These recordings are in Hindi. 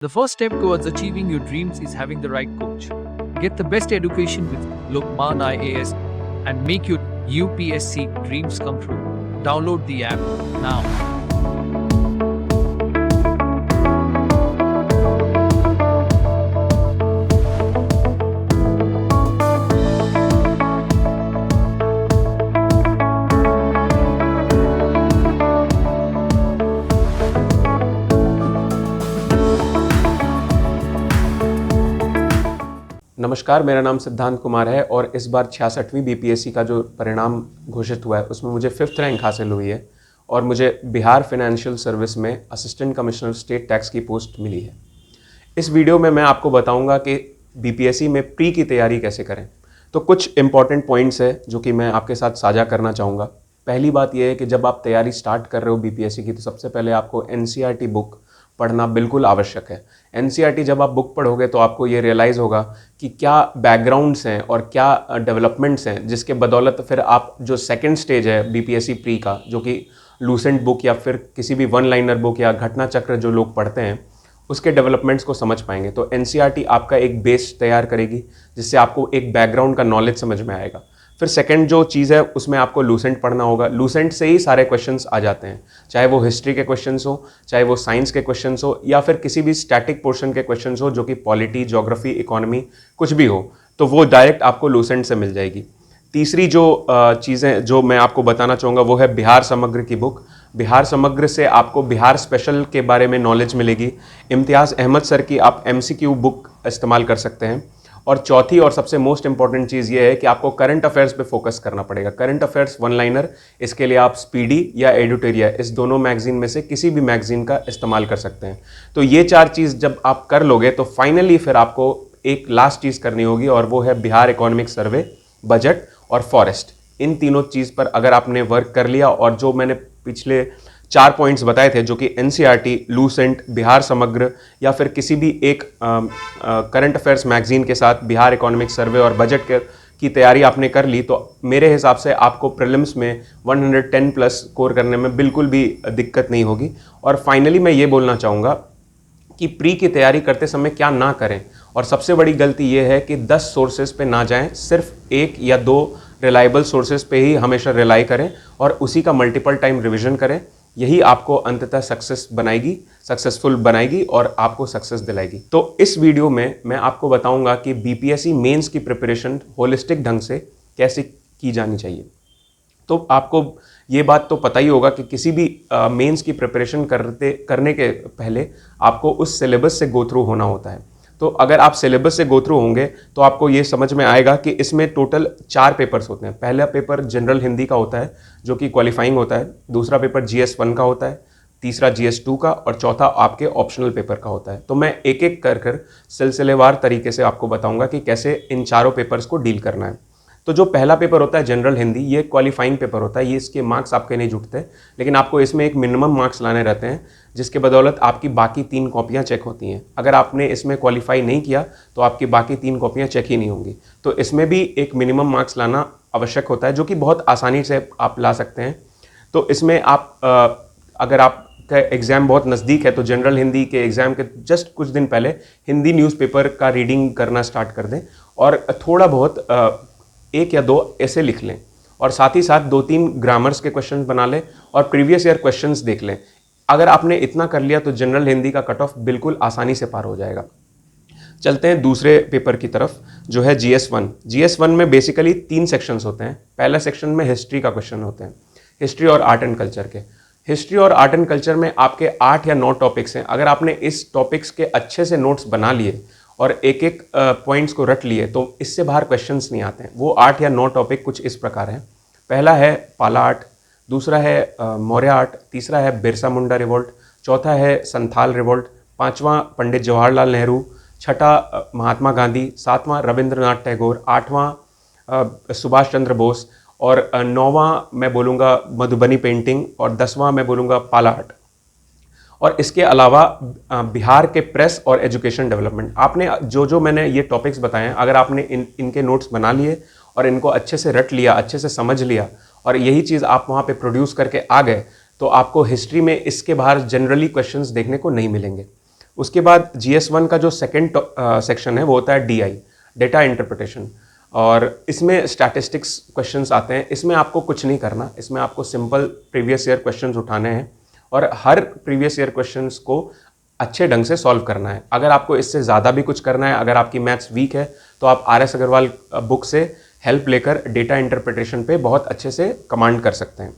The first step towards achieving your dreams is having the right coach. Get the best education with Lokman IAS and make your UPSC dreams come true. Download the app now. नमस्कार, मेरा नाम सिद्धांत कुमार है और इस बार 66वीं बीपीएससी का जो परिणाम घोषित हुआ है उसमें मुझे 5th रैंक हासिल हुई है और मुझे बिहार फाइनेंशियल सर्विस में असिस्टेंट कमिश्नर स्टेट टैक्स की पोस्ट मिली है। इस वीडियो में मैं आपको बताऊंगा कि बीपीएससी में प्री की तैयारी कैसे करें। तो कुछ इंपॉर्टेंट पॉइंट्स है जो कि मैं आपके साथ साझा करना चाहूँगा। पहली बात यह है कि जब आप तैयारी स्टार्ट कर रहे हो बीपीएससी की तो सबसे पहले आपको एनसीईआरटी बुक पढ़ना बिल्कुल आवश्यक है। एनसीईआरटी जब आप बुक पढ़ोगे तो आपको ये रियलाइज़ होगा कि क्या बैकग्राउंड्स हैं और क्या डेवलपमेंट्स हैं जिसके बदौलत फिर आप जो सेकंड स्टेज है बीपीएससी प्री का, जो कि लूसेंट बुक या फिर किसी भी वन लाइनर बुक या घटना चक्र जो लोग पढ़ते हैं उसके डेवलपमेंट्स को समझ पाएंगे। तो एनसीईआरटी आपका एक बेस तैयार करेगी जिससे आपको एक बैकग्राउंड का नॉलेज समझ में आएगा। फिर सेकंड जो चीज़ है उसमें आपको लूसेंट पढ़ना होगा। लूसेंट से ही सारे क्वेश्चंस आ जाते हैं, चाहे वो हिस्ट्री के क्वेश्चंस हो, चाहे वो साइंस के क्वेश्चंस हो या फिर किसी भी स्टैटिक पोर्शन के क्वेश्चंस हो जो कि पॉलिटी, ज्योग्राफी, इकोनॉमी कुछ भी हो, तो वो डायरेक्ट आपको लूसेंट से मिल जाएगी। तीसरी जो चीज़ें जो मैं आपको बताना चाहूँगा वो है बिहार समग्र की बुक। बिहार समग्र से आपको बिहार स्पेशल के बारे में नॉलेज मिलेगी। इम्तियाज़ अहमद सर की आप MCQ बुक इस्तेमाल कर सकते हैं। और चौथी और सबसे मोस्ट इंपॉर्टेंट चीज़ ये है कि आपको करंट अफेयर्स पे फोकस करना पड़ेगा। करंट अफेयर्स वन लाइनर, इसके लिए आप स्पीडी या एडिटोरिया इस दोनों मैगजीन में से किसी भी मैगजीन का इस्तेमाल कर सकते हैं। तो ये चार चीज़ जब आप कर लोगे तो फाइनली फिर आपको एक लास्ट चीज़ करनी होगी और वो है बिहार इकोनॉमिक सर्वे, बजट और फॉरेस्ट। इन तीनों चीज़ पर अगर आपने वर्क कर लिया और जो मैंने पिछले 4 पॉइंट्स बताए थे जो कि एनसीईआरटी, लूसेंट, बिहार समग्र या फिर किसी भी एक करंट अफेयर्स मैगजीन के साथ बिहार इकोनॉमिक सर्वे और बजट की तैयारी आपने कर ली, तो मेरे हिसाब से आपको प्रीलिम्स में 110 प्लस स्कोर करने में बिल्कुल भी दिक्कत नहीं होगी। और फाइनली मैं ये बोलना चाहूँगा कि प्री की तैयारी करते समय क्या ना करें, और सबसे बड़ी गलती ये है कि 10 सोर्सेज पे ना जाएं, सिर्फ 1 या 2 रिलायबल सोर्सेज पे ही हमेशा रिलाई करें और उसी का मल्टीपल टाइम रिविजन करें। यही आपको अंततः सक्सेसफुल बनाएगी और आपको सक्सेस दिलाएगी। तो इस वीडियो में मैं आपको बताऊंगा कि बीपीएससी मेंस की प्रिपरेशन होलिस्टिक ढंग से कैसे की जानी चाहिए। तो आपको ये बात तो पता ही होगा कि किसी भी मेंस की प्रिपरेशन करने के पहले आपको उस सिलेबस से गो थ्रू होना होता है। तो अगर आप सिलेबस से गो थ्रू होंगे तो आपको ये समझ में आएगा कि इसमें टोटल 4 पेपर्स होते हैं। पहला पेपर जनरल हिंदी का होता है जो कि क्वालिफाइंग होता है, दूसरा पेपर GS1 का होता है, तीसरा GS2 का और चौथा आपके ऑप्शनल पेपर का होता है। तो मैं एक एक कर सिलसिलेवार तरीके से आपको बताऊंगा कि कैसे इन चारों पेपर्स को डील करना है। तो जो पहला पेपर होता है जनरल हिंदी, ये क्वालिफाइंग पेपर होता है। ये इसके मार्क्स आपके नहीं जुटते, लेकिन आपको इसमें एक मिनिमम मार्क्स लाने रहते हैं जिसके बदौलत आपकी बाकी 3 कॉपियाँ चेक होती हैं। अगर आपने इसमें क्वालिफाई नहीं किया तो आपकी बाकी 3 कॉपियाँ चेक ही नहीं होंगी। तो इसमें भी एक मिनिमम मार्क्स लाना आवश्यक होता है जो कि बहुत आसानी से आप ला सकते हैं। तो इसमें आप अगर आपका एग्ज़ाम बहुत नज़दीक है तो जनरल हिंदी के एग्ज़ाम के जस्ट कुछ दिन पहले हिंदी न्यूज़पेपर का रीडिंग करना स्टार्ट कर दें और थोड़ा बहुत 1 या 2 ऐसे लिख लें और साथ ही साथ 2-3 ग्रामर्स के क्वेश्चंस बना लें और प्रीवियस ईयर क्वेश्चंस देख लें। अगर आपने इतना कर लिया तो जनरल हिंदी का कट ऑफ बिल्कुल आसानी से पार हो जाएगा। चलते हैं दूसरे पेपर की तरफ जो है GS1। GS1 में बेसिकली 3 सेक्शंस होते हैं। पहला सेक्शन में हिस्ट्री का क्वेश्चन होते हैं, हिस्ट्री और आर्ट एंड कल्चर के। हिस्ट्री और आर्ट एंड कल्चर में आपके 8 या 9 टॉपिक्स हैं। अगर आपने इस टॉपिक्स के अच्छे से नोट्स बना लिए और एक एक पॉइंट्स को रट लिए तो इससे बाहर क्वेश्चंस नहीं आते हैं। वो 8 या 9 टॉपिक कुछ इस प्रकार हैं। पहला है पाला आर्ट, दूसरा है मौर्य आर्ट, तीसरा है बिरसा मुंडा रिवोल्ट, चौथा है संथाल रिवोल्ट, पांचवा पंडित जवाहरलाल नेहरू, छठा महात्मा गांधी, सातवां रविंद्रनाथ टैगोर, आठवां सुभाष चंद्र बोस और 9वां मैं बोलूँगा मधुबनी पेंटिंग और 10वां मैं बोलूँगा पाला आर्ट। और इसके अलावा बिहार के प्रेस और एजुकेशन डेवलपमेंट। आपने जो मैंने ये टॉपिक्स बताए हैं, अगर आपने इनके नोट्स बना लिए और इनको अच्छे से रट लिया, अच्छे से समझ लिया और यही चीज़ आप वहाँ पे प्रोड्यूस करके आ गए तो आपको हिस्ट्री में इसके बाहर जनरली क्वेश्चंस देखने को नहीं मिलेंगे। उसके बाद GS1 का जो सेकंड सेक्शन है वो होता है DI, डेटा इंटरप्रिटेशन, और इसमें स्टैटिस्टिक्स क्वेश्चंस आते हैं। इसमें आपको कुछ नहीं करना, इसमें आपको सिंपल प्रीवियस ईयर क्वेश्चंस उठाने हैं और हर प्रीवियस ईयर क्वेश्चंस को अच्छे ढंग से सॉल्व करना है। अगर आपको इससे ज़्यादा भी कुछ करना है, अगर आपकी मैथ्स वीक है, तो आप RS अग्रवाल बुक से हेल्प लेकर डेटा इंटरप्रिटेशन पे बहुत अच्छे से कमांड कर सकते हैं।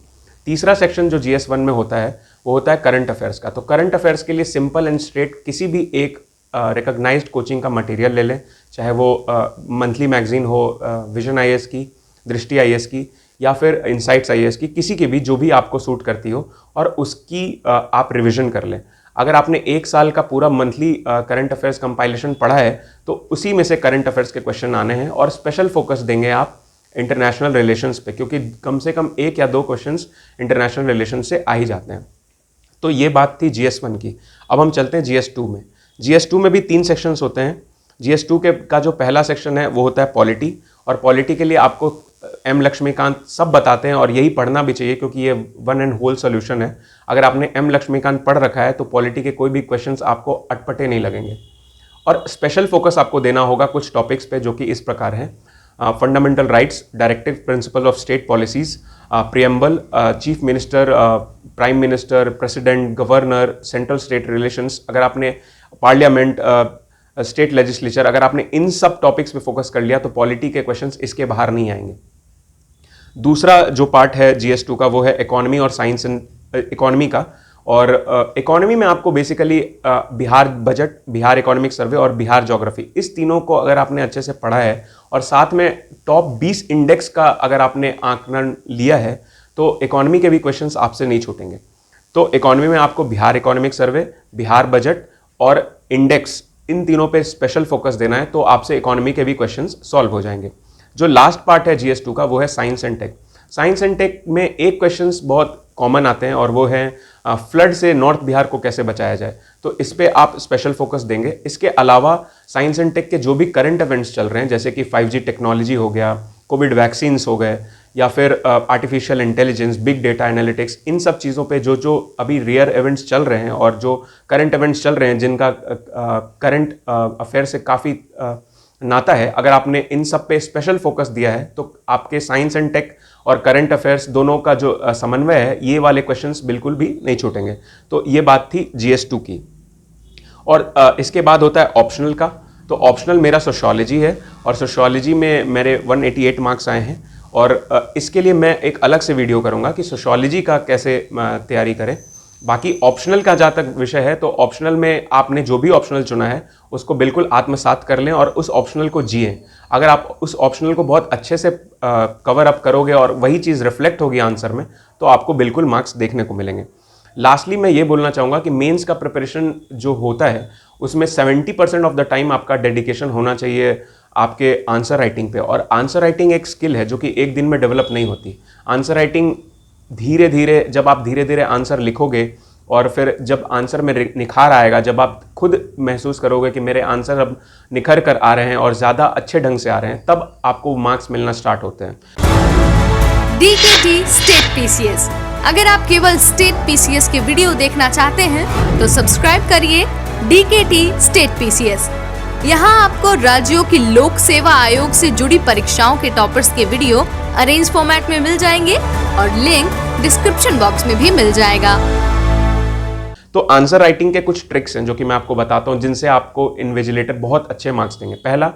तीसरा सेक्शन जो GS1 में होता है वो होता है करंट अफेयर्स का। तो करंट अफेयर्स के लिए सिंपल एंड स्ट्रेट किसी भी एक रिकॉग्नाइज्ड कोचिंग का मटेरियल ले लें, चाहे वो मंथली मैगजीन हो, विजन IAS की, दृष्टि IAS की, या फिर इनसाइट्स IAS की, किसी की भी जो भी आपको सूट करती हो, और उसकी आप रिविजन कर लें। अगर आपने एक साल का पूरा मंथली करंट अफेयर्स कंपाइलेशन पढ़ा है तो उसी में से करंट अफेयर्स के क्वेश्चन आने हैं, और स्पेशल फोकस देंगे आप इंटरनेशनल रिलेशंस पे, क्योंकि कम से कम 1 या 2 क्वेश्चंस इंटरनेशनल रिलेशन से आ ही जाते हैं। तो ये बात थी GS1 की। अब हम चलते हैं GS2 में। GS2 में भी 3 सेक्शंस होते हैं। GS2 का जो पहला सेक्शन है वो होता है पॉलिटी, और पॉलिटी के लिए आपको M लक्ष्मीकांत सब बताते हैं, और यही पढ़ना भी चाहिए क्योंकि ये वन एंड होल सोल्यूशन है। अगर आपने M लक्ष्मीकांत पढ़ रखा है तो पॉलिटी के कोई भी क्वेश्चंस आपको अटपटे नहीं लगेंगे। और स्पेशल फोकस आपको देना होगा कुछ टॉपिक्स पे, जो कि इस प्रकार हैं: fundamental rights, directive principle of state policies, preamble, chief minister, prime minister, president, governor, central state relations, अगर आपने पार्लियामेंट, स्टेट लेजिस्लेचर, अगर आपने इन सब टॉपिक्स पे फोकस कर लिया तो पॉलिटी के क्वेश्चंस इसके बाहर नहीं आएंगे। दूसरा जो पार्ट है GS2 का वो है इकोनॉमी और साइंस एंड इकोनॉमी का। और इकोनॉमी में आपको basically Bihar budget, Bihar economic survey और बिहार ज्योग्राफी, इस तीनों को अगर आपने अच्छे से पढ़ा है और साथ में टॉप 20 इंडेक्स का अगर आपने आंकलन लिया है तो इकोनॉमी के भी क्वेश्चंस आपसे नहीं छूटेंगे। तो इकोनॉमी में आपको Bihar economic survey, Bihar budget और इंडेक्स, इन तीनों पे स्पेशल फोकस देना है, तो आपसे इकोनॉमी के भी क्वेश्चंस सॉल्व हो जाएंगे। जो लास्ट पार्ट है GS2 का वो है science and tech. Science and tech में एक क्वेश्चंस बहुत कॉमन आते हैं, और वो है फ्लड से नॉर्थ बिहार को कैसे बचाया जाए, तो इस पे आप स्पेशल फोकस देंगे। इसके अलावा साइंस एंड टेक के जो भी करंट इवेंट्स चल रहे हैं, जैसे कि 5G टेक्नोलॉजी हो गया, कोविड वैक्सीन्स हो गए, या फिर artificial intelligence, big data analytics, इन सब चीज़ों पे जो अभी रियर इवेंट्स चल रहे हैं और जो करंट इवेंट्स चल रहे हैं जिनका करंट अफेयर से काफ़ी नाता है, अगर आपने इन सब पे स्पेशल फोकस दिया है तो आपके साइंस एंड टेक और करंट अफेयर्स दोनों का जो समन्वय है, ये वाले क्वेश्चंस बिल्कुल भी नहीं छूटेंगे। तो ये बात थी GS2 की। और इसके बाद होता है ऑप्शनल का। तो ऑप्शनल मेरा सोशियोलॉजी है, और सोशियोलॉजी में मेरे 188 मार्क्स आए हैं, और इसके लिए मैं एक अलग से वीडियो करूंगा कि सोशियोलॉजी का कैसे तैयारी करें। बाकी ऑप्शनल का जहाँ तक विषय है, तो ऑप्शनल में आपने जो भी ऑप्शनल चुना है उसको बिल्कुल आत्मसात कर लें और उस ऑप्शनल को जिएं। अगर आप उस ऑप्शनल को बहुत अच्छे से कवर अप करोगे और वही चीज़ रिफ्लेक्ट होगी आंसर में, तो आपको बिल्कुल मार्क्स देखने को मिलेंगे। लास्टली मैं ये बोलना चाहूँगा कि मेंस का प्रिपरेशन जो होता है उसमें 70% ऑफ द टाइम आपका डेडिकेशन होना चाहिए आपके आंसर राइटिंग पे। और आंसर राइटिंग एक स्किल है जो कि एक दिन में डेवलप नहीं होती। आंसर राइटिंग धीरे धीरे, जब आप धीरे धीरे आंसर लिखोगे और फिर जब आंसर में निखार आएगा, जब आप खुद महसूस करोगे कि मेरे आंसर अब निखर कर आ रहे हैं और ज़्यादा अच्छे ढंग से आ रहे हैं, तब आपको मार्क्स मिलना स्टार्ट होते हैं। DKT state PCS। अगर आप केवल स्टेट PCS के वीडियो देखना चाहते हैं तो सब्सक्राइब करिए DKT स्टेट PCS। यहाँ आपको राज्यों की लोक सेवा आयोग से जुड़ी परीक्षाओं के टॉपर्स के वीडियो अरेंज फॉर्मेट में मिल जाएंगे, और लिंक डिस्क्रिप्शन बॉक्स में भी मिल जाएगा। तो आंसर राइटिंग के कुछ ट्रिक्स हैं जो कि मैं आपको बताता हूं, जिनसे आपको इन्विजिलेटर बहुत अच्छे मार्क्स देंगे। पहला,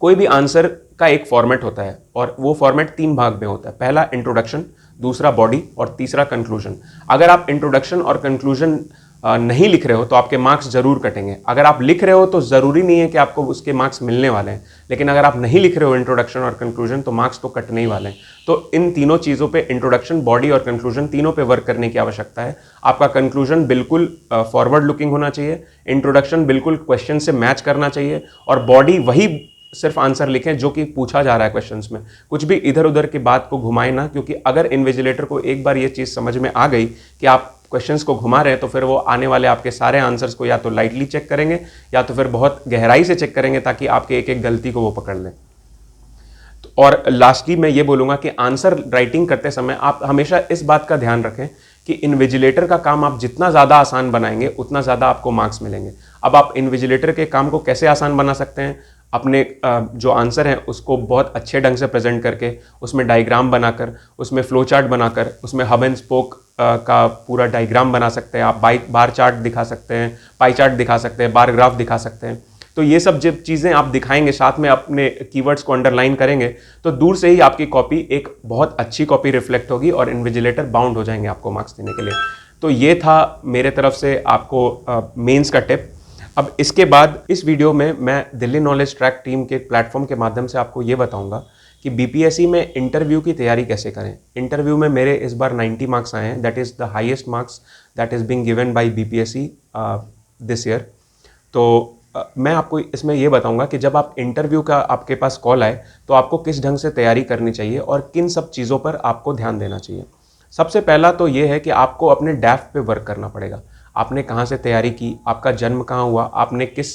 कोई भी आंसर का एक फॉर्मेट होता है, और वो फॉर्मेट 3 भाग में होता है। पहला इंट्रोडक्शन, दूसरा बॉडी और तीसरा कंक्लूजन। अगर आप इंट्रोडक्शन और कंक्लूजन नहीं लिख रहे हो तो आपके मार्क्स जरूर कटेंगे। अगर आप लिख रहे हो तो ज़रूरी नहीं है कि आपको उसके मार्क्स मिलने वाले हैं, लेकिन अगर आप नहीं लिख रहे हो इंट्रोडक्शन और कंक्लूजन तो मार्क्स तो कटने ही वाले हैं। तो इन तीनों चीज़ों पे, इंट्रोडक्शन, बॉडी और कंक्लूजन, तीनों पे वर्क करने की आवश्यकता है। आपका कंक्लूजन बिल्कुल फॉरवर्ड लुकिंग होना चाहिए, इंट्रोडक्शन बिल्कुल क्वेश्चन से मैच करना चाहिए, और बॉडी वही सिर्फ आंसर लिखें जो कि पूछा जा रहा है क्वेश्चंस में। कुछ भी इधर उधर की बात को घुमाए ना, क्योंकि अगर इन्विजिलेटर को एक बार ये चीज़ समझ में आ गई कि आप क्वेश्चंस को घुमा रहे हैं, तो फिर वो आने वाले आपके सारे आंसर्स को या तो लाइटली चेक करेंगे या तो फिर बहुत गहराई से चेक करेंगे, ताकि आपके एक एक गलती को वो पकड़ लें। और लास्टली मैं ये बोलूँगा कि आंसर राइटिंग करते समय आप हमेशा इस बात का ध्यान रखें कि इन्विजिलेटर का काम आप जितना ज़्यादा आसान बनाएंगे उतना ज़्यादा आपको मार्क्स मिलेंगे। अब आप इन्विजिलेटर के काम को कैसे आसान बना सकते हैं? अपने जो आंसर हैं उसको बहुत अच्छे ढंग से प्रेजेंट करके, उसमें डायग्राम बनाकर, उसमें फ्लो चार्ट बनाकर, उसमें हब एंड स्पोक का पूरा डायग्राम बना सकते हैं। आप बार चार्ट दिखा सकते हैं, पाई चार्ट दिखा सकते हैं, बार ग्राफ दिखा सकते हैं। तो ये सब जब चीज़ें आप दिखाएंगे, साथ में अपने कीवर्ड्स को अंडरलाइन करेंगे, तो दूर से ही आपकी कॉपी एक बहुत अच्छी कॉपी रिफ्लेक्ट होगी और इन्विजिलेटर बाउंड हो जाएंगे आपको मार्क्स देने के लिए। तो ये था मेरे तरफ से आपको मेंस का टिप। अब इसके बाद इस वीडियो में मैं दिल्ली नॉलेज ट्रैक टीम के प्लेटफॉर्म के माध्यम से आपको ये बताऊंगा कि बीपीएससी में इंटरव्यू की तैयारी कैसे करें। इंटरव्यू में मेरे इस बार 90 मार्क्स आए हैं, that is the highest marks that is being given by BPSC this year. तो मैं आपको इसमें ये बताऊंगा कि जब आप इंटरव्यू का आपके पास कॉल आए तो आपको किस ढंग से तैयारी करनी चाहिए और किन सब चीज़ों पर आपको ध्यान देना चाहिए। सबसे पहला तो ये है कि आपको अपने डैफ पे वर्क करना पड़ेगा। आपने कहाँ से तैयारी की, आपका जन्म कहाँ हुआ, आपने किस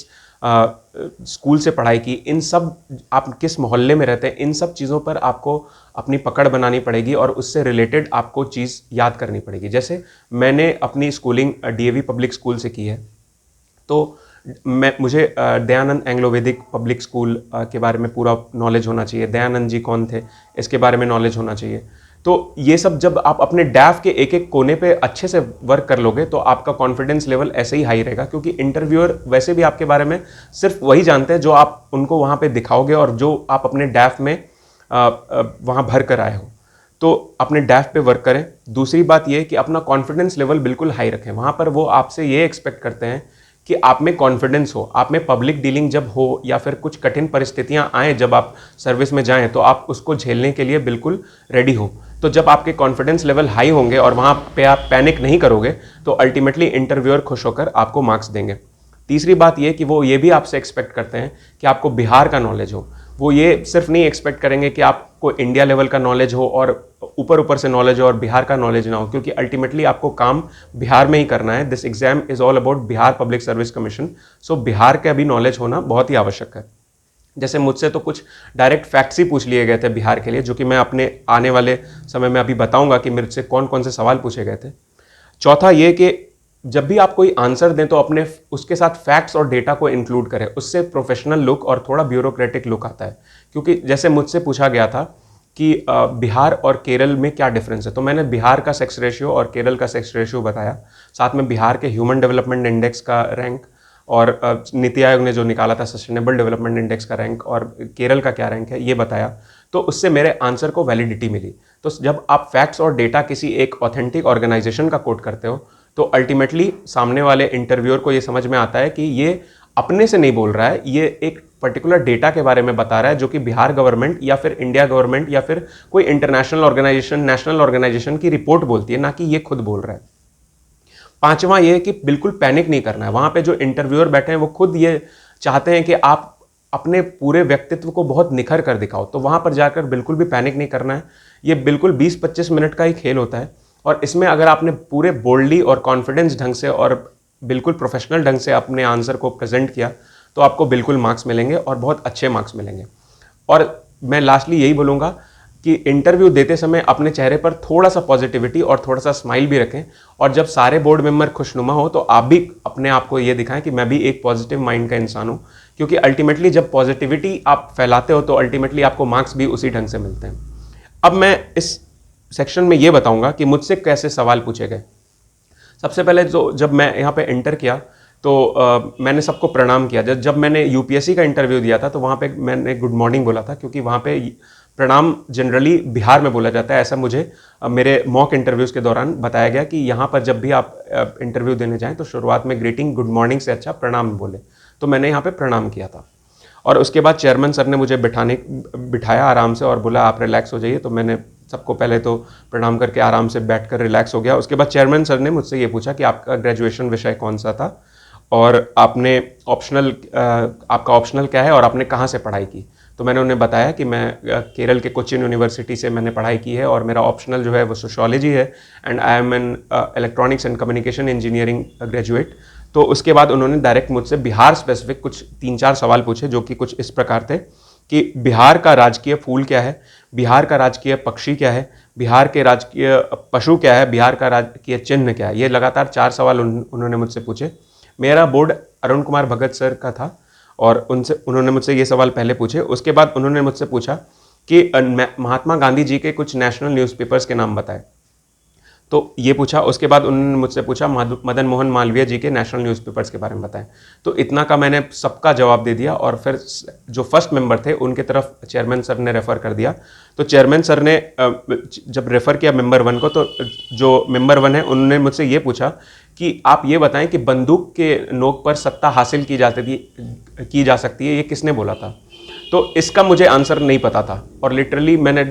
स्कूल से पढ़ाई की, इन सब, आप किस मोहल्ले में रहते हैं, इन सब चीज़ों पर आपको अपनी पकड़ बनानी पड़ेगी और उससे रिलेटेड आपको चीज़ याद करनी पड़ेगी। जैसे मैंने अपनी स्कूलिंग डीएवी पब्लिक स्कूल से की है, तो मुझे दयानंद एंग्लो वैदिक पब्लिक स्कूल के बारे में पूरा नॉलेज होना चाहिए। दयानंद जी कौन थे इसके बारे में नॉलेज होना चाहिए। तो ये सब जब आप अपने डैफ के एक एक कोने पे अच्छे से वर्क कर लोगे तो आपका कॉन्फिडेंस लेवल ऐसे ही हाई रहेगा, क्योंकि इंटरव्यूअर वैसे भी आपके बारे में सिर्फ वही जानते हैं जो आप उनको वहाँ पे दिखाओगे और जो आप अपने डैफ में वहाँ भर कर आए हो। तो अपने डैफ पे वर्क करें। दूसरी बात ये कि अपना कॉन्फिडेंस लेवल बिल्कुल हाई रखें। वहाँ पर वो आपसे ये एक्सपेक्ट करते हैं कि आप में कॉन्फिडेंस हो, आप में पब्लिक डीलिंग जब हो या फिर कुछ कठिन परिस्थितियां आएँ जब आप सर्विस में जाएं तो आप उसको झेलने के लिए बिल्कुल रेडी हो। तो जब आपके कॉन्फिडेंस लेवल हाई होंगे और वहाँ पे आप पैनिक नहीं करोगे तो अल्टीमेटली इंटरव्यूअर खुश होकर आपको मार्क्स देंगे। तीसरी बात ये कि वो ये भी आपसे एक्सपेक्ट करते हैं कि आपको बिहार का नॉलेज हो। वो ये सिर्फ नहीं एक्सपेक्ट करेंगे कि आपको इंडिया लेवल का नॉलेज हो और ऊपर से नॉलेज हो और बिहार का नॉलेज ना हो, क्योंकि अल्टीमेटली आपको काम बिहार में ही करना है। This exam is all about Bihar public service commission. So Bihar का भी नॉलेज होना बहुत ही आवश्यक है। जैसे मुझसे तो कुछ डायरेक्ट फैक्ट्स ही पूछ लिए गए थे बिहार के लिए, जो कि मैं अपने आने वाले समय में अभी बताऊंगा कि मेरे से कौन कौन से सवाल पूछे गए थे। चौथा ये कि जब भी आप कोई आंसर दें तो अपने उसके साथ फैक्ट्स और डेटा को इंक्लूड करें। उससे प्रोफेशनल लुक और थोड़ा ब्यूरोक्रेटिक लुक आता है। क्योंकि जैसे मुझसे पूछा गया था कि बिहार और केरल में क्या डिफरेंस है, तो मैंने बिहार का सेक्स रेशियो और केरल का सेक्स रेशियो बताया, साथ में बिहार के ह्यूमन डेवलपमेंट इंडेक्स का रैंक और नीति आयोग ने जो निकाला था सस्टेनेबल डेवलपमेंट इंडेक्स का रैंक और केरल का क्या रैंक है ये बताया। तो उससे मेरे आंसर को वैलिडिटी मिली। तो जब आप फैक्ट्स और डेटा किसी एक ऑथेंटिक ऑर्गेनाइजेशन का कोट करते हो तो अल्टीमेटली सामने वाले इंटरव्यूअर को ये समझ में आता है कि ये अपने से नहीं बोल रहा है, ये एक पर्टिकुलर डेटा के बारे में बता रहा है जो कि बिहार गवर्नमेंट या फिर इंडिया गवर्नमेंट या फिर कोई इंटरनेशनल ऑर्गेनाइजेशन, नेशनल ऑर्गेनाइजेशन की रिपोर्ट बोलती है, ना कि ये खुद बोल रहा है। पांचवा ये कि बिल्कुल पैनिक नहीं करना है। वहाँ पे जो इंटरव्यूअर बैठे हैं वो खुद ये चाहते हैं कि आप अपने पूरे व्यक्तित्व को बहुत निखर कर दिखाओ, तो वहाँ पर जाकर बिल्कुल भी पैनिक नहीं करना है। ये बिल्कुल 20-25 मिनट का ही खेल होता है और इसमें अगर आपने पूरे बोल्डली और कॉन्फिडेंस ढंग से और बिल्कुल प्रोफेशनल ढंग से अपने आंसर को प्रेजेंट किया तो आपको बिल्कुल मार्क्स मिलेंगे और बहुत अच्छे मार्क्स मिलेंगे। और मैं लास्टली यही बोलूँगा कि इंटरव्यू देते समय अपने चेहरे पर थोड़ा सा पॉजिटिविटी और थोड़ा सा स्माइल भी रखें, और जब सारे बोर्ड मेंबर खुशनुमा हो तो आप भी अपने आप को ये दिखाएं कि मैं भी एक पॉजिटिव माइंड का इंसान हूँ, क्योंकि अल्टीमेटली जब पॉजिटिविटी आप फैलाते हो तो अल्टीमेटली आपको मार्क्स भी उसी ढंग से मिलते हैं। अब मैं इस सेक्शन में ये बताऊंगा कि मुझसे कैसे सवाल पूछे गए। सबसे पहले तो जब मैं यहाँ पे एंटर किया तो मैंने सबको प्रणाम किया। जब मैंने यूपीएससी का इंटरव्यू दिया था तो वहाँ पे मैंने गुड मॉर्निंग बोला था, क्योंकि वहाँ पे प्रणाम जनरली बिहार में बोला जाता है। ऐसा मुझे मेरे मॉक इंटरव्यूज़ के दौरान बताया गया कि यहाँ पर जब भी आप इंटरव्यू देने जाएँ तो शुरुआत में ग्रीटिंग गुड मॉर्निंग से अच्छा प्रणाम बोले। तो मैंने यहाँ पर प्रणाम किया था और उसके बाद चेयरमैन सर ने मुझे बिठाया आराम से और बोला आप रिलैक्स हो जाइए। तो मैंने सबको पहले तो प्रणाम करके आराम से बैठकर रिलैक्स हो गया। उसके बाद चेयरमैन सर ने मुझसे ये पूछा कि आपका ग्रेजुएशन विषय कौन सा था और आपने आपका ऑप्शनल क्या है और आपने कहाँ से पढ़ाई की। तो मैंने उन्हें बताया कि मैं केरल के कोचिन यूनिवर्सिटी से मैंने पढ़ाई की है और मेरा ऑप्शनल जो है वो सोशियोलॉजी है and I am an electronics and communication engineering graduate. तो उसके बाद उन्होंने डायरेक्ट मुझसे बिहार स्पेसिफिक कुछ 3-4 सवाल पूछे, जो कि कुछ इस प्रकार थे कि बिहार का राजकीय फूल क्या है, बिहार का राजकीय पक्षी क्या है, बिहार के राजकीय पशु क्या है, बिहार का राजकीय चिन्ह क्या है। ये लगातार 4 सवाल उन्होंने मुझसे पूछे। मेरा बोर्ड अरुण कुमार भगत सर का था और उन्होंने मुझसे ये सवाल पहले पूछे। उसके बाद उन्होंने मुझसे पूछा कि महात्मा गांधी जी के कुछ नेशनल न्यूज़पेपर्स के नाम बताएं, तो ये पूछा। उसके बाद उन्होंने मुझसे पूछा मदन मोहन मालवीय जी के नेशनल न्यूज़पेपर्स के बारे में बताएं। तो इतना का मैंने सबका जवाब दे दिया और फिर जो फर्स्ट मेंबर थे उनके तरफ चेयरमैन सर ने रेफ़र कर दिया। तो चेयरमैन सर ने जब रेफ़र किया मेंबर 1 को, तो जो मेंबर 1 है उन्होंने मुझसे ये पूछा कि आप ये बताएं कि बंदूक के नोक पर सत्ता हासिल की जा सकती है, ये किसने बोला था। तो इसका मुझे आंसर नहीं पता था और लिटरली मैंने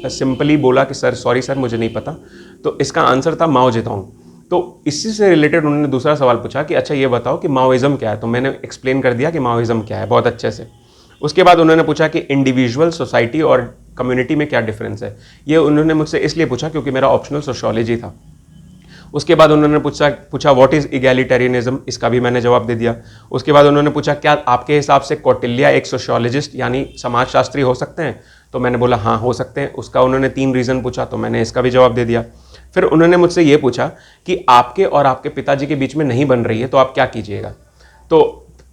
सिंपली बोला कि सर सॉरी सर मुझे नहीं पता। तो इसका आंसर था माओ जेतोंग। तो इसी से रिलेटेड उन्होंने दूसरा सवाल पूछा कि अच्छा ये बताओ कि माओइज़्म क्या है। तो मैंने एक्सप्लेन कर दिया कि माओइज़्म क्या है बहुत अच्छे से। उसके बाद उन्होंने पूछा कि इंडिविजुअल, सोसाइटी और कम्युनिटी में क्या डिफरेंस है। ये उन्होंने मुझसे इसलिए पूछा क्योंकि मेरा ऑप्शनल सोशियोलॉजी था। उसके बाद उन्होंने पूछा व्हाट इज़ इगैलिटेरियनिज्म, इसका भी मैंने जवाब दे दिया। उसके बाद उन्होंने पूछा क्या आपके हिसाब से कौटिल्य एक सोशियोलॉजिस्ट यानी समाजशास्त्री हो सकते हैं। तो मैंने बोला हाँ हो सकते हैं। उसका उन्होंने 3 रीज़न पूछा, तो मैंने इसका भी जवाब दे दिया। फिर उन्होंने मुझसे ये पूछा कि आपके और आपके पिताजी के बीच में नहीं बन रही है तो आप क्या कीजिएगा। तो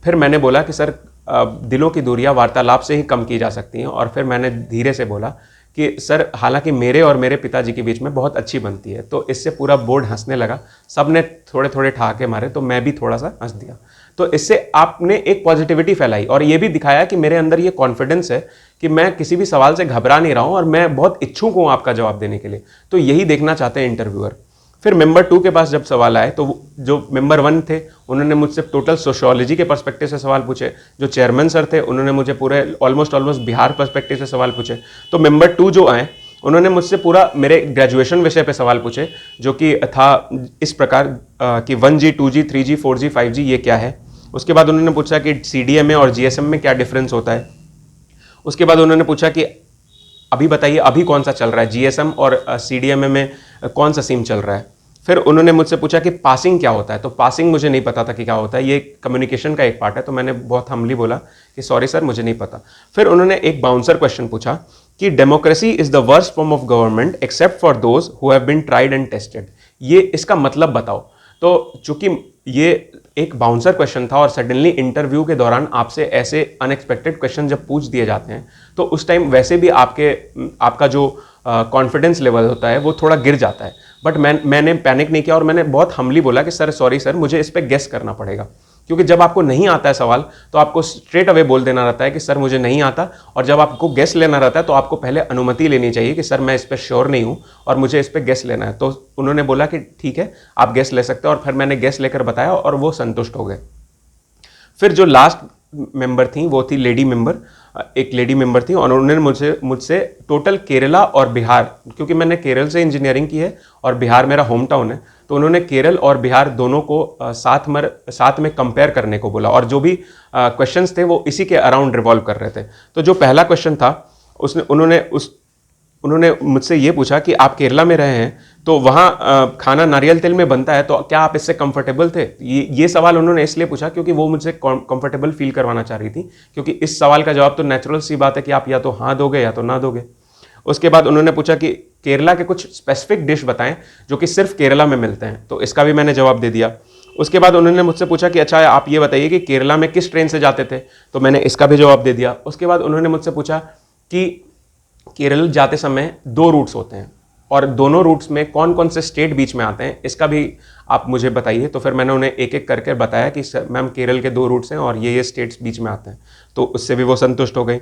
फिर मैंने बोला कि सर दिलों की दूरियां वार्तालाप से ही कम की जा सकती हैं। और फिर मैंने धीरे से बोला कि सर हालांकि मेरे और मेरे पिताजी के बीच में बहुत अच्छी बनती है। तो इससे पूरा बोर्ड हंसने लगा, सब ने थोड़े थोड़े ठहाके मारे, तो मैं भी थोड़ा सा हंस दिया। तो इससे आपने एक पॉजिटिविटी फैलाई और ये भी दिखाया कि मेरे अंदर ये कॉन्फिडेंस है कि मैं किसी भी सवाल से घबरा नहीं रहा हूँ और मैं बहुत इच्छुक हूँ आपका जवाब देने के लिए। तो यही देखना चाहते हैं इंटरव्यूअर। फिर मेंबर 2 के पास जब सवाल आए तो जो मेंबर 1 थे उन्होंने मुझसे टोटल सोशियोलॉजी के पर्सपेक्टिव से सवाल पूछे। जो चेयरमैन सर थे उन्होंने मुझे पूरे ऑलमोस्ट बिहार पर्सपेक्टिव से सवाल पूछे। तो मेंबर 2 जो आए उन्होंने मुझसे पूरा मेरे ग्रेजुएशन विषय पे सवाल पूछे, जो कि था इस प्रकार कि 1G 2G 3G 4G 5G ये क्या है। उसके बाद उन्होंने पूछा कि CDMA और GSM में क्या डिफरेंस होता है। उसके बाद उन्होंने पूछा कि अभी बताइए अभी कौन सा चल रहा है, GSM और CDMA में कौन सा सिम चल रहा है। फिर उन्होंने मुझसे पूछा कि पासिंग क्या होता है। तो पासिंग मुझे नहीं पता था कि क्या होता है, ये कम्युनिकेशन का एक पार्ट है। तो मैंने बहुत हम्बली बोला कि सॉरी सर मुझे नहीं पता। फिर उन्होंने एक बाउंसर क्वेश्चन पूछा कि democracy is the worst form of government except for those who have been tried and tested, ये इसका मतलब बताओ। तो चूंकि ये एक बाउंसर क्वेश्चन था और सडनली इंटरव्यू के दौरान आपसे ऐसे अनएक्सपेक्टेड क्वेश्चन जब पूछ दिए जाते हैं तो उस टाइम वैसे भी आपका जो कॉन्फिडेंस लेवल होता है वो थोड़ा गिर जाता है। बट मैंने पैनिक नहीं किया और मैंने बहुत हम्बली बोला कि सर सॉरी सर मुझे इस पर गेस करना पड़ेगा, क्योंकि जब आपको नहीं आता है सवाल तो आपको स्ट्रेट अवे बोल देना रहता है कि सर मुझे नहीं आता, और जब आपको गेस लेना रहता है तो आपको पहले अनुमति लेनी चाहिए कि सर मैं इस पर श्योर नहीं हूँ और मुझे इस पर गेस लेना है। तो उन्होंने बोला कि ठीक है आप गेस ले सकते हो, और फिर मैंने गेस लेकर बताया और वो संतुष्ट हो गए। फिर जो लास्ट मेंबर थी वो थी लेडी मेंबर, एक लेडी मेंबर थी और उन्होंने मुझसे टोटल केरला और बिहार, क्योंकि मैंने केरल से इंजीनियरिंग की है और बिहार मेरा होम टाउन है, तो उन्होंने केरल और बिहार दोनों को साथ में कंपेयर करने को बोला। और जो भी क्वेश्चंस थे वो इसी के अराउंड रिवॉल्व कर रहे थे। तो जो पहला क्वेश्चन था उन्होंने मुझसे ये पूछा कि आप केरला में रहे हैं तो वहाँ खाना नारियल तेल में बनता है, तो क्या आप इससे कंफर्टेबल थे। ये सवाल उन्होंने इसलिए पूछा क्योंकि वो मुझसे कंफर्टेबल फील करवाना चाह रही थी, क्योंकि इस सवाल का जवाब तो नेचुरल सी बात है कि आप या तो हाँ दोगे या तो ना दोगे। उसके बाद उन्होंने पूछा कि केरला के कुछ स्पेसिफिक डिश बताएं जो कि सिर्फ केरला में मिलते हैं, तो इसका भी मैंने जवाब दे दिया। उसके बाद उन्होंने मुझसे पूछा कि अच्छा आप ये बताइए कि केरला में किस ट्रेन से जाते थे, तो मैंने इसका भी जवाब दे दिया। उसके बाद उन्होंने मुझसे पूछा कि केरल जाते समय 2 रूट्स होते हैं और दोनों रूट्स में कौन कौन से स्टेट बीच में आते हैं, इसका भी आप मुझे बताइए। तो फिर मैंने उन्हें एक एक करके बताया कि सर मैम केरल के 2 रूट्स हैं और ये स्टेट्स बीच में आते हैं, तो उससे भी वो संतुष्ट हो गई।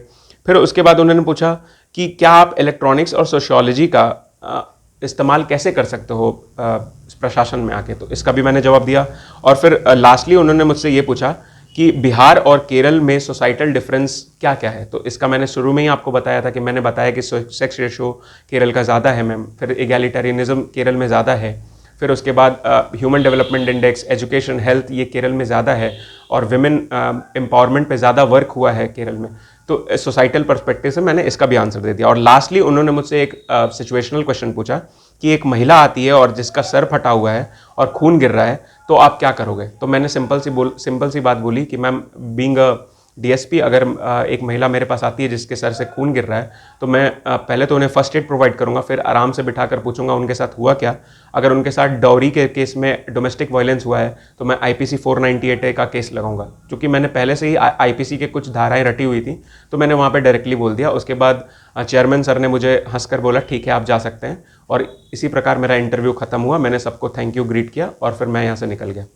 फिर उसके बाद उन्होंने पूछा कि क्या आप इलेक्ट्रॉनिक्स और सोशियोलॉजी का इस्तेमाल कैसे कर सकते हो प्रशासन में आके, तो इसका भी मैंने जवाब दिया। और फिर लास्टली उन्होंने मुझसे ये पूछा कि बिहार और केरल में सोसाइटल डिफरेंस क्या क्या है, तो इसका मैंने शुरू में ही आपको बताया था कि मैंने बताया कि सेक्स रेशो केरल का ज़्यादा है मैम, फिर इगैलिटेरियनिज्म केरल में ज़्यादा है, फिर उसके बाद human development index, education, health ये केरल में ज़्यादा है, और विमेन एम्पावरमेंट पे ज़्यादा वर्क हुआ है केरल में। तो सोसाइटल पर्सपेक्टिव से मैंने इसका भी आंसर दे दिया। और लास्टली उन्होंने मुझसे एक सिचुएशनल क्वेश्चन पूछा कि एक महिला आती है और जिसका सर फटा हुआ है और खून गिर रहा है, तो आप क्या करोगे। तो मैंने सिंपल सी बात बोली कि मैम बीइंग अ डीएसपी अगर एक महिला मेरे पास आती है जिसके सर से खून गिर रहा है, तो मैं पहले तो उन्हें फर्स्ट एड प्रोवाइड करूंगा, फिर आराम से बिठाकर पूछूंगा उनके साथ हुआ क्या। अगर उनके साथ डॉरी के केस में डोमेस्टिक वायलेंस हुआ है तो मैं आईपीसी 498A का केस लगाऊंगा, क्योंकि मैंने पहले से ही आईपीसी के कुछ धाराएं रटी हुई थी, तो मैंने वहाँ पर डायरेक्टली बोल दिया। उसके बाद चेयरमैन सर ने मुझे हंसकर बोला ठीक है आप जा सकते हैं, और इसी प्रकार मेरा इंटरव्यू खत्म हुआ। मैंने सबको थैंक यू ग्रीट किया और फिर मैं यहाँ से निकल गया।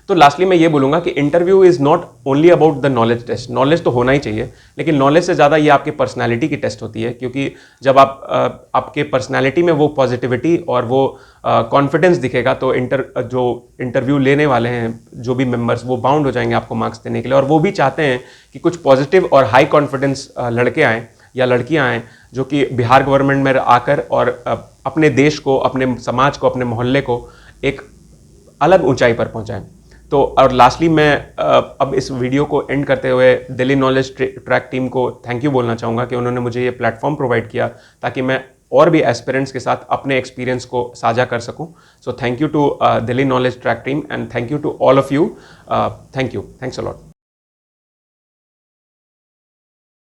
तो लास्टली मैं ये बोलूँगा कि interview is not only about the knowledge test. Knowledge तो होना ही चाहिए, लेकिन नॉलेज से ज़्यादा ये आपकी पर्सनालिटी की टेस्ट होती है, क्योंकि जब आपके पर्सनालिटी में वो पॉजिटिविटी और वो कॉन्फिडेंस दिखेगा तो जो इंटरव्यू लेने वाले हैं जो भी मेंबर्स, वो बाउंड हो जाएंगे आपको मार्क्स देने के लिए। और वो भी चाहते हैं कि कुछ पॉजिटिव और हाई कॉन्फिडेंस लड़के आएँ या लड़कियाँ आएँ जो कि बिहार गवर्नमेंट में आकर और अपने देश को, अपने समाज को, अपने मोहल्ले को एक अलग ऊंचाई पर पहुँचाएँ। तो और लास्टली मैं अब इस वीडियो को एंड करते हुए दिल्ली नॉलेज ट्रैक टीम को थैंक यू बोलना चाहूँगा कि उन्होंने मुझे ये प्लेटफॉर्म प्रोवाइड किया ताकि मैं और भी एस्पिरेंट्स के साथ अपने एक्सपीरियंस को साझा कर सकूं। So thank you to Delhi knowledge track team and thank you to all of you. Thanks a lot.